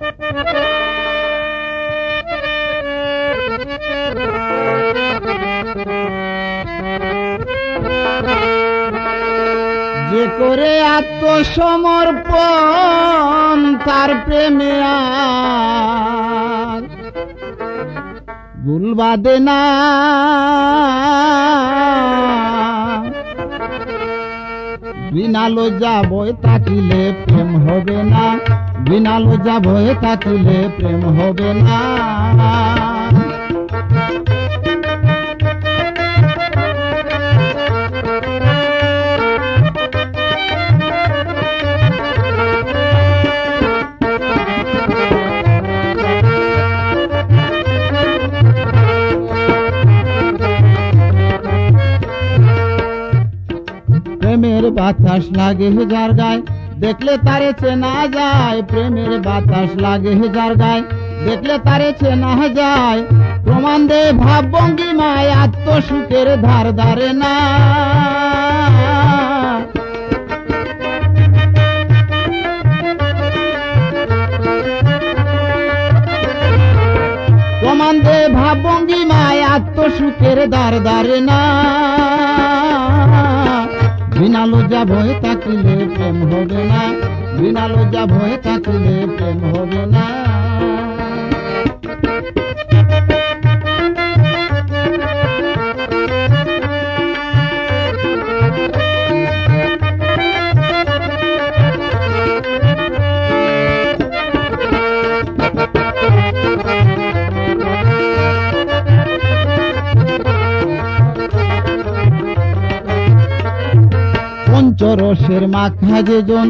যে করে আত্মসমর্পণ তার প্রেমে আর ভুল বাঁধে না। বিনা লজ্জা ভয় থাকিলে প্রেম হবে না, বিনা লজ্জা ভয় থাকিলে প্রেম হবে না। প্রেমের বাতাস লাগে যার গায়ে দেখলে তারে চেনা যায়, প্রেমের বাতাস লাগে যার গায়ে দেখলে তারে চেনা যায়। প্রমাণ দে ভাব ভঙ্গিমায় আত্মসুখের ধার ধারে না। প্রমাণ দে ভাব ভঙ্গিমায় আত্মসুখের ধার ধারে না। বিনা লজ্জা ভয় থাকিলে প্রেম হবে না, বিনা লজ্জা ভয় থাকিলে প্রেম হবে না। পঞ্চরসের মাখা যেজন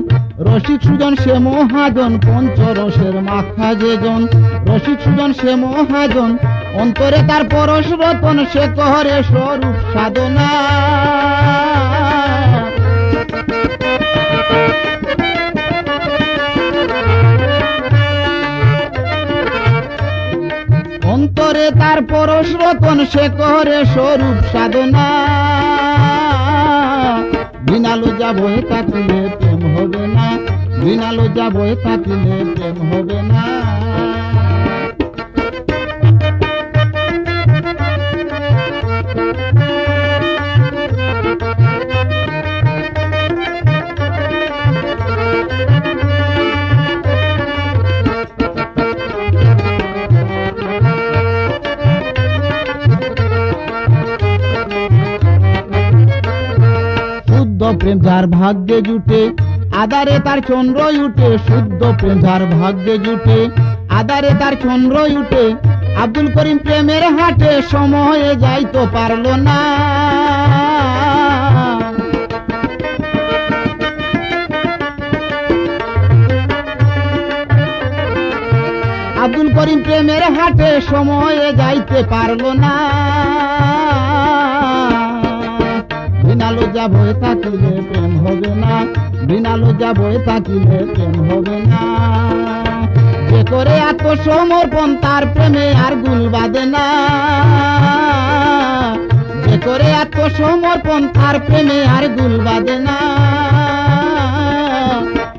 রসিক সুজন সে মহাজন, পঞ্চরসের মাখা যেজন রসিক সুজন সে মহাজন। অন্তরে তার পরশ রতন সে করে স্বরূপ সাধনা। অন্তরে তার পরশ রতন সে করে স্বরূপ সাধনা। বিনা লজ্জা ভয় থাকিলে প্রেম হবে না, বিনা লজ্জা ভয় থাকিলে প্রেম হবে না। প্রেম যার ভাগ্যে জুটে আদারে তার চন্দ্র উঠে, শুদ্ধ প্রেম যার ভাগ্যে জুটে আদারে তার চন্দ্র উঠে। আব্দুল করিম প্রেমের হাটে সময়ে যাইতে পারল না। আব্দুল করিম প্রেমের হাটে সময়ে যাইতে পারল না। বিনা লজ্জা ভয় থাকিলে প্রেম হবে না, বিনা লজ্জা ভয় থাকিলে প্রেম হবে না। যে করে আত্মসমর্পণ তার প্রেমে আর গুল বাঁধে না। যে করে আত্মসমর্পণ তার প্রেমে আর গুল বাঁধে না।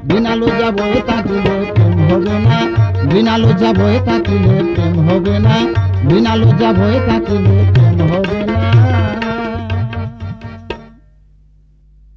বিনা লজ্জা ভয় থাকিলে প্রেম হবে না, বিনা লজ্জা ভয় থাকিলে প্রেম হবে না, বিনা লজ্জা ভয় থাকিলে